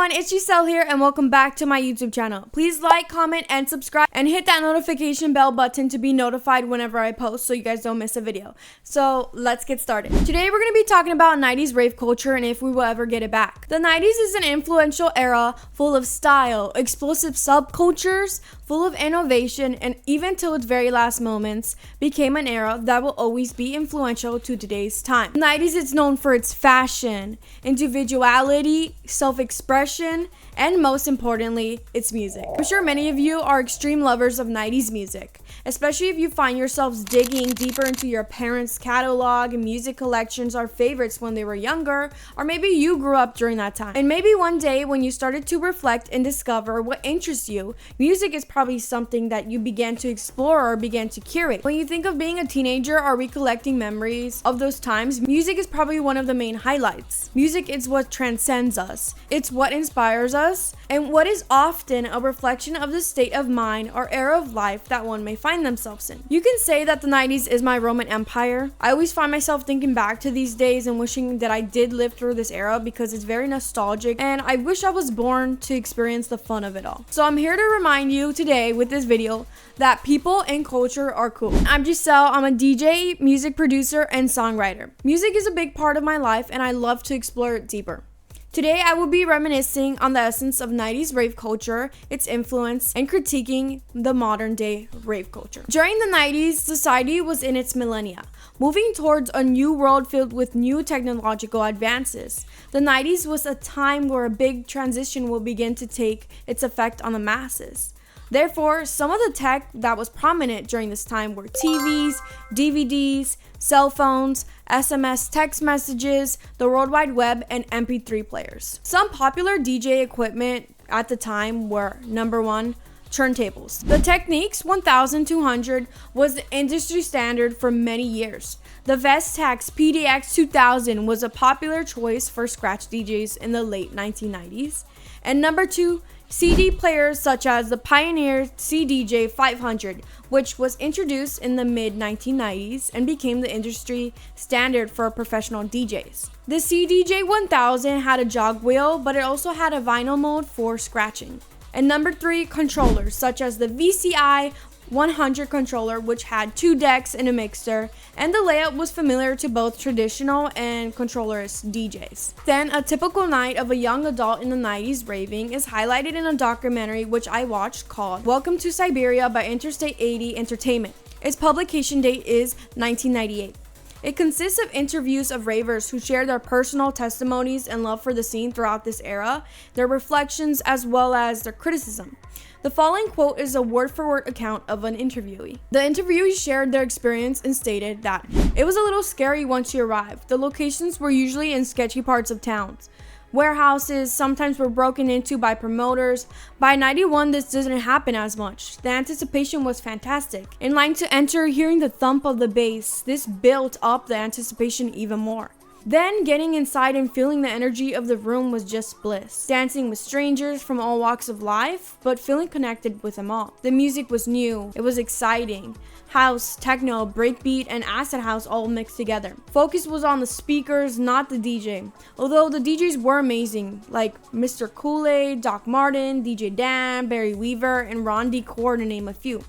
everyone, it's Giselle here and welcome back to my YouTube channel. Please like, comment, and subscribe and hit that notification bell button to be notified whenever I post so you guys don't miss a video. So let's get started. Today we're going to be talking about 90s rave culture and if we will ever get it back. The 90s is an influential era full of style, explosive subcultures, full of innovation, and even till its very last moments became an era that will always be influential to today's time. The 90s is known for its fashion, individuality, self-expression, and most importantly, its music. I'm sure many of you are extreme lovers of 90s music, especially if you find yourselves digging deeper into your parents' catalog and music collections or favorites when they were younger, or maybe you grew up during that time. And maybe one day when you started to reflect and discover what interests you, music is probably something that you began to explore or began to curate. When you think of being a teenager or recollecting memories of those times, music is probably one of the main highlights. Music is what transcends us. It's what inspires us, and what is often a reflection of the state of mind or era of life that one may find themselves in. You can say that the 90s is my Roman Empire. I always find myself thinking back to these days and wishing that I did live through this era because it's very nostalgic and I wish I was born to experience the fun of it all. So I'm here to remind you today with this video that people and culture are cool. I'm Giselle. I'm a DJ, music producer, and songwriter. Music is a big part of my life and I love to explore it deeper. Today, I will be reminiscing on the essence of 90s rave culture, its influence, and critiquing the modern day rave culture. During the 90s, society was in its millennia, moving towards a new world filled with new technological advances. The 90s was a time where a big transition will begin to take its effect on the masses. Therefore, some of the tech that was prominent during this time were TVs, DVDs, cell phones, SMS text messages, the World Wide Web, and MP3 players. Some popular DJ equipment at the time were number 1, turntables. The Technics 1200 was the industry standard for many years. The Vestax PDX 2000 was a popular choice for scratch DJs in the late 1990s. And number 2, CD players such as the Pioneer CDJ 500, which was introduced in the mid-1990s and became the industry standard for professional DJs. The CDJ 1000 had a jog wheel, but it also had a vinyl mode for scratching. And number 3, controllers such as the VCI 100 controller, which had 2 decks and a mixer, and the layout was familiar to both traditional and controllerist DJs. Then, a typical night of a young adult in the 90s raving is highlighted in a documentary which I watched called Welcome to Siberia by Interstate 80 Entertainment. Its publication date is 1998. It consists of interviews of ravers who share their personal testimonies and love for the scene throughout this era, their reflections, as well as their criticism. The following quote is a word-for-word account of an interviewee. The interviewee shared their experience and stated that it was a little scary once you arrived. The locations were usually in sketchy parts of towns. Warehouses sometimes were broken into by promoters. By 91, this doesn't happen as much. The anticipation was fantastic. In line to enter, hearing the thump of the bass, this built up the anticipation even more. Then getting inside and feeling the energy of the room was just bliss. Dancing with strangers from all walks of life, but feeling connected with them all. The music was new, it was exciting. House, techno, breakbeat, and acid house all mixed together. Focus was on the speakers, not the DJ. Although the DJs were amazing, like Mr. Kool-Aid, Doc Martin, DJ Dan, Barry Weaver, and Ron Decor to name a few.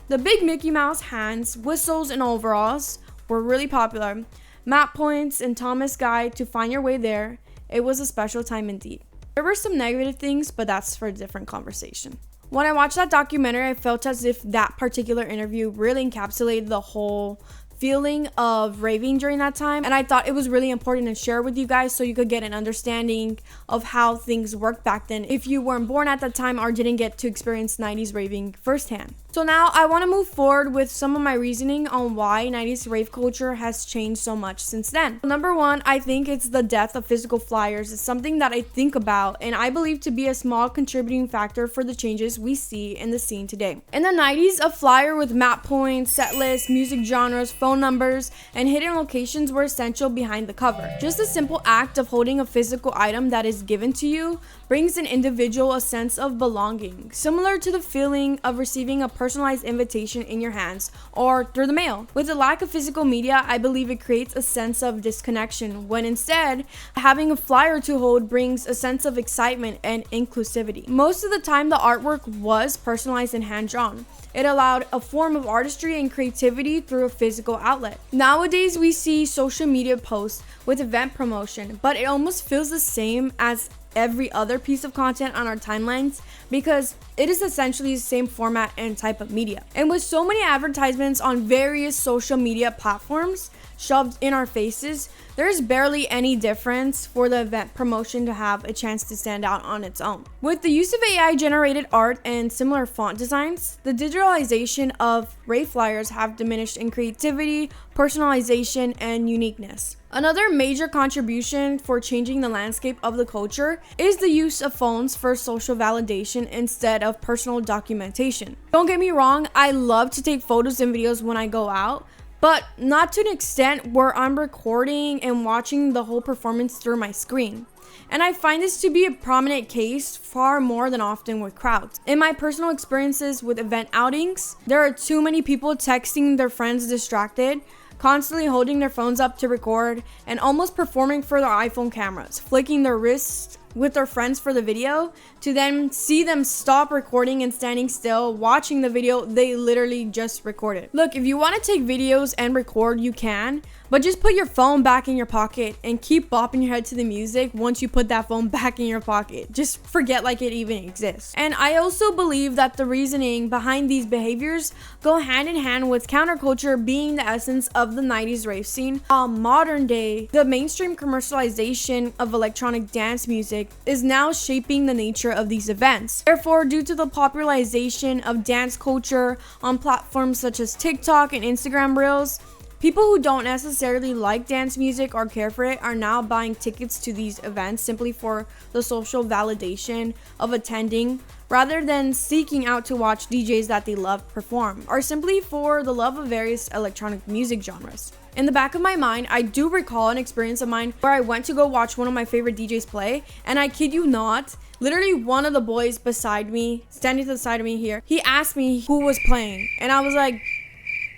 The big Mickey Mouse hands, whistles, and overalls were really popular. Map points and Thomas Guide to find your way there. It was a special time indeed. There were some negative things, but that's for a different conversation. When I watched that documentary, I felt as if that particular interview really encapsulated the whole feeling of raving during that time, and I thought it was really important to share with you guys so you could get an understanding of how things worked back then if you weren't born at that time or didn't get to experience 90s raving firsthand. So now I want to move forward with some of my reasoning on why 90s rave culture has changed so much since then. Number 1, I think it's the death of physical flyers. It's something that I think about and I believe to be a small contributing factor for the changes we see in the scene today. In the 90s, a flyer with map points, set lists, music genres, phone numbers, and hidden locations were essential behind the cover. Just the simple act of holding a physical item that is given to you brings an individual a sense of belonging, similar to the feeling of receiving a personalized invitation in your hands or through the mail. With the lack of physical media, I believe it creates a sense of disconnection, when instead, having a flyer to hold brings a sense of excitement and inclusivity. Most of the time, the artwork was personalized and hand-drawn. It allowed a form of artistry and creativity through a physical outlet. Nowadays, we see social media posts with event promotion, but it almost feels the same as every other piece of content on our timelines because it is essentially the same format and type of media. And with so many advertisements on various social media platforms shoved in our faces, there's barely any difference for the event promotion to have a chance to stand out on its own. With the use of AI generated art and similar font designs, the digitalization of rave flyers have diminished in creativity, personalization, and uniqueness. Another major contribution for changing the landscape of the culture is the use of phones for social validation instead of personal documentation. Don't get me wrong, I love to take photos and videos when I go out, but not to an extent where I'm recording and watching the whole performance through my screen. And I find this to be a prominent case far more than often with crowds. In my personal experiences with event outings, there are too many people texting their friends distracted, constantly holding their phones up to record, and almost performing for their iPhone cameras, flicking their wrists with their friends for the video, to then see them stop recording and standing still, watching the video they literally just recorded. Look, if you want to take videos and record, you can, but just put your phone back in your pocket and keep bopping your head to the music once you put that phone back in your pocket. Just forget like it even exists. And I also believe that the reasoning behind these behaviors go hand in hand with counterculture being the essence of the 90s rave scene. While modern day, the mainstream commercialization of electronic dance music is now shaping the nature of these events. Therefore, due to the popularization of dance culture on platforms such as TikTok and Instagram Reels, people who don't necessarily like dance music or care for it are now buying tickets to these events simply for the social validation of attending, rather than seeking out to watch DJs that they love perform, or simply for the love of various electronic music genres. In the back of my mind, I do recall an experience of mine where I went to go watch one of my favorite DJs play, and I kid you not, literally one of the boys beside me, standing to the side of me here, he asked me who was playing, and I was like,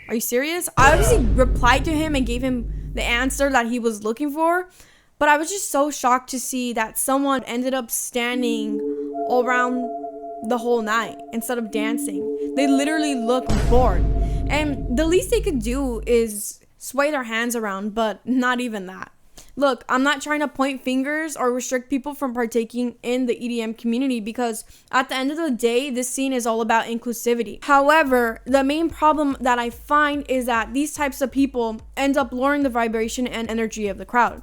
are you serious? I obviously replied to him and gave him the answer that he was looking for, but I was just so shocked to see that someone ended up standing all around the whole night instead of dancing. They literally looked bored, and the least they could do is sway their hands around, but not even that. Look, I'm not trying to point fingers or restrict people from partaking in the EDM community because at the end of the day, this scene is all about inclusivity. However, the main problem that I find is that these types of people end up lowering the vibration and energy of the crowd.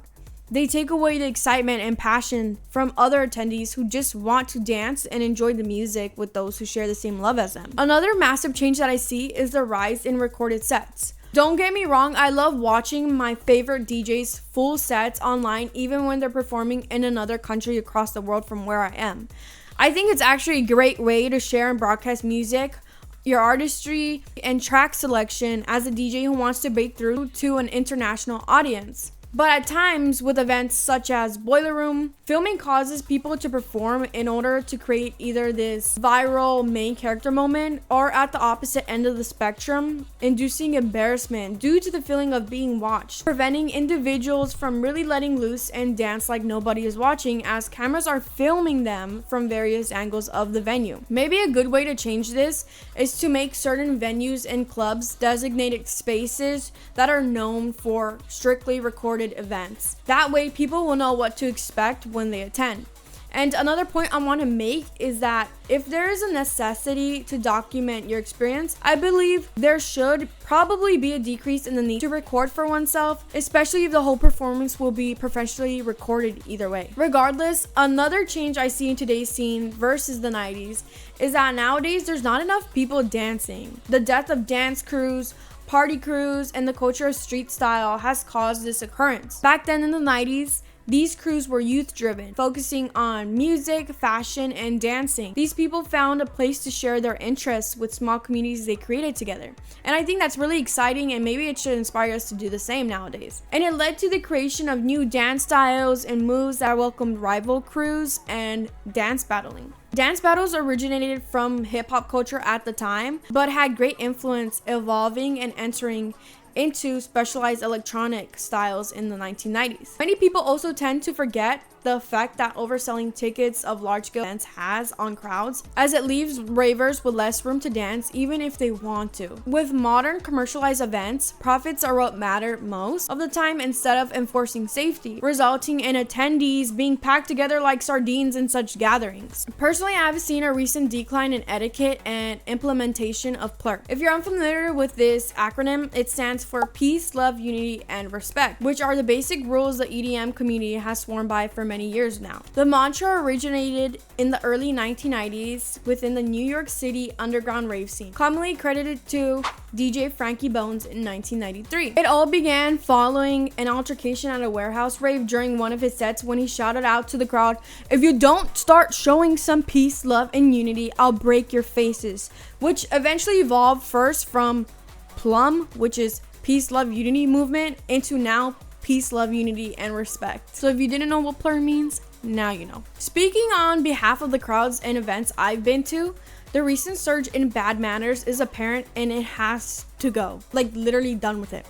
They take away the excitement and passion from other attendees who just want to dance and enjoy the music with those who share the same love as them. Another massive change that I see is the rise in recorded sets. Don't get me wrong, I love watching my favorite DJs full sets online even when they're performing in another country across the world from where I am. I think it's actually a great way to share and broadcast music, your artistry, and track selection as a DJ who wants to break through to an international audience. But at times, with events such as Boiler Room, filming causes people to perform in order to create either this viral main character moment or at the opposite end of the spectrum, inducing embarrassment due to the feeling of being watched, preventing individuals from really letting loose and dance like nobody is watching as cameras are filming them from various angles of the venue. Maybe a good way to change this is to make certain venues and clubs designated spaces that are known for strictly recorded events. That way people will know what to expect when they attend. And another point I want to make is that if there is a necessity to document your experience, I believe there should probably be a decrease in the need to record for oneself, especially if the whole performance will be professionally recorded either way. Regardless, another change I see in today's scene versus the 90s is that nowadays there's not enough people dancing. The death of dance crews, party crews, and the culture of street style has caused this occurrence. Back then in the 90s, these crews were youth-driven, focusing on music, fashion, and dancing. These people found a place to share their interests with small communities they created together. And I think that's really exciting, and maybe it should inspire us to do the same nowadays. And it led to the creation of new dance styles and moves that welcomed rival crews and dance battling. Dance battles originated from hip-hop culture at the time, but had great influence evolving and entering into specialized electronic styles in the 1990s. Many people also tend to forget the effect that overselling tickets of large-scale events has on crowds, as it leaves ravers with less room to dance even if they want to. With modern commercialized events, profits are what matter most of the time instead of enforcing safety, resulting in attendees being packed together like sardines in such gatherings. Personally, I've seen a recent decline in etiquette and implementation of P.L.U.R. If you're unfamiliar with this acronym, it stands for Peace, Love, Unity, and Respect, which are the basic rules the EDM community has sworn by for many years now. The mantra originated in the early 1990s within the New York City underground rave scene, commonly credited to DJ Frankie Bones in 1993. It all began following an altercation at a warehouse rave during one of his sets when he shouted out to the crowd, "If you don't start showing some peace, love, and unity, I'll break your faces," which eventually evolved first from PLUM, which is Peace, Love, Unity movement, into now Peace, Love, Unity, and Respect. So if you didn't know what P.L.U.R means, now you know. Speaking on behalf of the crowds and events I've been to, the recent surge in bad manners is apparent and it has to go. Like, literally done with it.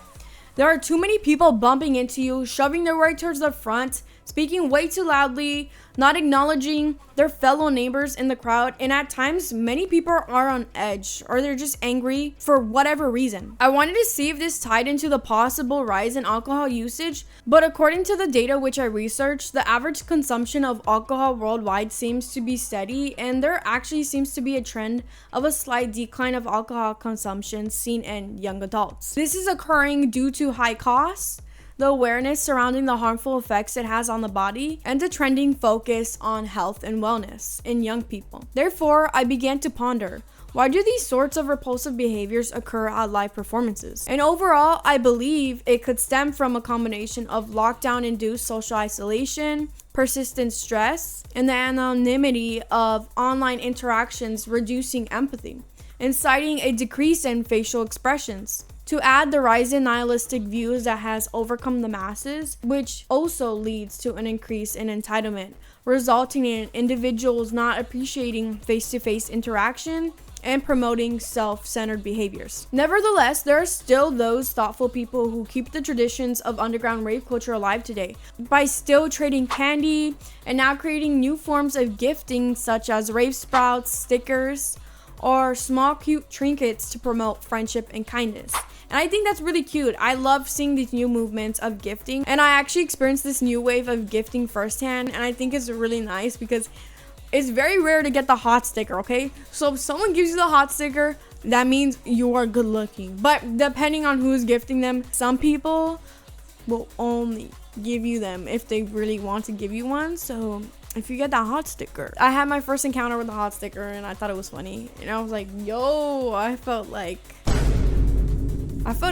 There are too many people bumping into you, shoving their way towards the front, speaking way too loudly, not acknowledging their fellow neighbors in the crowd, and at times many people are on edge or they're just angry for whatever reason. I wanted to see if this tied into the possible rise in alcohol usage, but according to the data which I researched, the average consumption of alcohol worldwide seems to be steady, and there actually seems to be a trend of a slight decline of alcohol consumption seen in young adults. This is occurring due to high costs, the awareness surrounding the harmful effects it has on the body, and the trending focus on health and wellness in young people. Therefore, I began to ponder, why do these sorts of repulsive behaviors occur at live performances? And overall, I believe it could stem from a combination of lockdown-induced social isolation, persistent stress, and the anonymity of online interactions reducing empathy, inciting a decrease in facial expressions. To add the rise in nihilistic views that has overcome the masses, which also leads to an increase in entitlement, resulting in individuals not appreciating face-to-face interaction and promoting self-centered behaviors. Nevertheless, there are still those thoughtful people who keep the traditions of underground rave culture alive today by still trading candy and now creating new forms of gifting such as rave sprouts, stickers, or small cute trinkets to promote friendship and kindness. And I think that's really cute. I love seeing these new movements of gifting, and I actually experienced this new wave of gifting firsthand, and I think it's really nice because it's very rare to get the hot sticker, okay? So if someone gives you the hot sticker, that means you are good looking. But depending on who's gifting them, some people will only give you them if they really want to give you one. So if you get that hot sticker, I had my first encounter with the hot sticker and I thought it was funny. And I was like, yo, I felt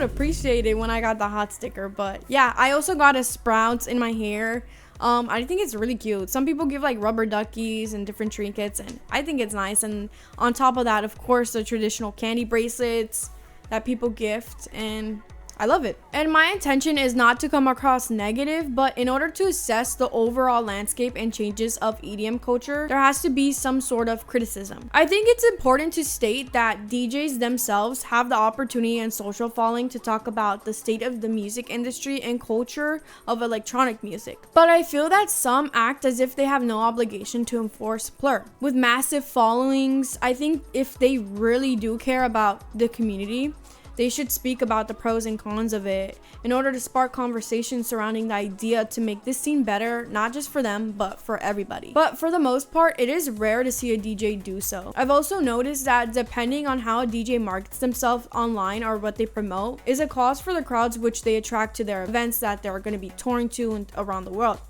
appreciated when I got the hot sticker. But yeah, I also got a sprouts in my hair. I think it's really cute. Some people give like rubber duckies and different trinkets, and I think it's nice. And on top of that, of course, the traditional candy bracelets that people gift, and I love it. And my intention is not to come across negative, but in order to assess the overall landscape and changes of EDM culture, there has to be some sort of criticism. I think it's important to state that DJs themselves have the opportunity and social following to talk about the state of the music industry and culture of electronic music. But I feel that some act as if they have no obligation to enforce P.L.U.R. With massive followings, I think if they really do care about the community, they should speak about the pros and cons of it in order to spark conversation surrounding the idea to make this scene better, not just for them, but for everybody. But for the most part, it is rare to see a DJ do so. I've also noticed that depending on how a DJ markets themselves online or what they promote is a cause for the crowds which they attract to their events that they're going to be touring to and around the world.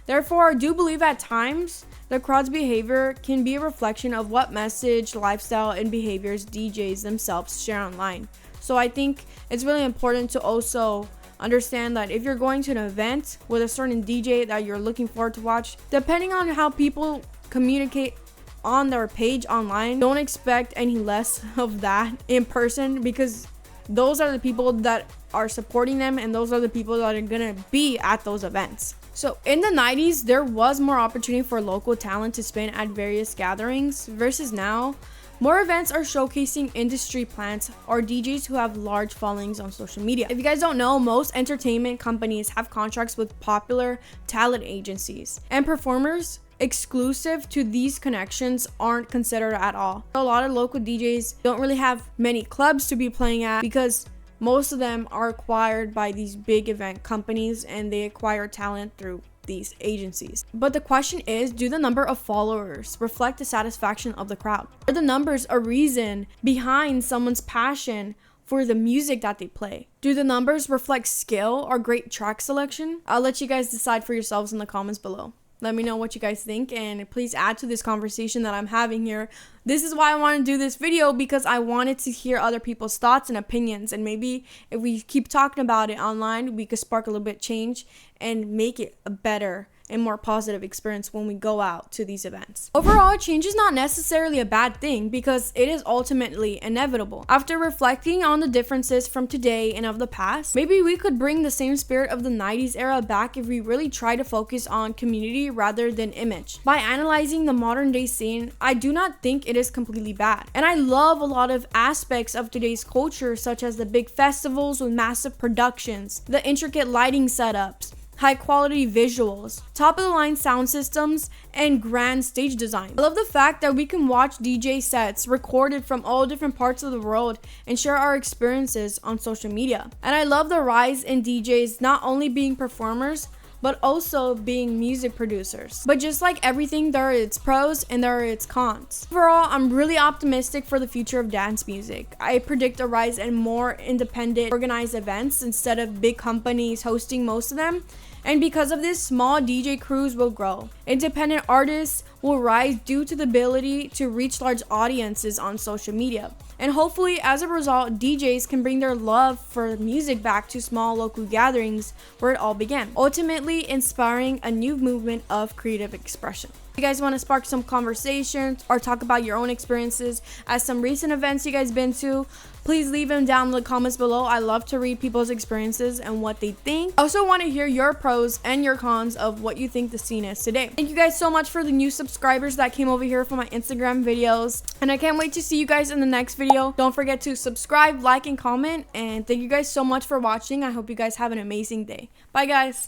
Therefore, I do believe at times the crowd's behavior can be a reflection of what message, lifestyle, and behaviors DJs themselves share online. So I think it's really important to also understand that if you're going to an event with a certain DJ that you're looking forward to watch, depending on how people communicate on their page online, don't expect any less of that in person, because those are the people that are supporting them and those are the people that are gonna be at those events. So in the 90s, there was more opportunity for local talent to spin at various gatherings versus now. More events are showcasing industry plants or DJs who have large followings on social media. If you guys don't know, most entertainment companies have contracts with popular talent agencies, and performers exclusive to these connections aren't considered at all. A lot of local DJs don't really have many clubs to be playing at because most of them are acquired by these big event companies and they acquire talent through these agencies. But the question is, do the number of followers reflect the satisfaction of the crowd? Are the numbers a reason behind someone's passion for the music that they play? Do the numbers reflect skill or great track selection? I'll let you guys decide for yourselves in the comments below. Let me know what you guys think, and please add to this conversation that I'm having here. This is why I want to do this video, because I wanted to hear other people's thoughts and opinions, and maybe if we keep talking about it online, we could spark a little bit of change and make it a better and more positive experience when we go out to these events. Overall, change is not necessarily a bad thing because it is ultimately inevitable. After reflecting on the differences from today and of the past, maybe we could bring the same spirit of the 90s era back if we really try to focus on community rather than image. By analyzing the modern day scene, I do not think it is completely bad. And I love a lot of aspects of today's culture, such as the big festivals with massive productions, the intricate lighting setups, high quality visuals, top of the line sound systems, and grand stage design. I love the fact that we can watch DJ sets recorded from all different parts of the world and share our experiences on social media. And I love the rise in DJs not only being performers, but also being music producers. But just like everything, there are its pros and there are its cons. Overall, I'm really optimistic for the future of dance music. I predict a rise in more independent, organized events instead of big companies hosting most of them. And because of this, small DJ crews will grow. Independent artists will rise due to the ability to reach large audiences on social media. And hopefully, as a result, DJs can bring their love for music back to small local gatherings where it all began, ultimately inspiring a new movement of creative expression. If you guys want to spark some conversations or talk about your own experiences at some recent events you guys been to, please leave them down in the comments below. I love to read people's experiences and what they think. I also want to hear your pros and your cons of what you think the scene is today. Thank you guys so much for the new subscribers that came over here for my Instagram videos, and I can't wait to see you guys in the next video. Don't forget to subscribe, like, and comment, and thank you guys so much for watching. I hope you guys have an amazing day. Bye guys.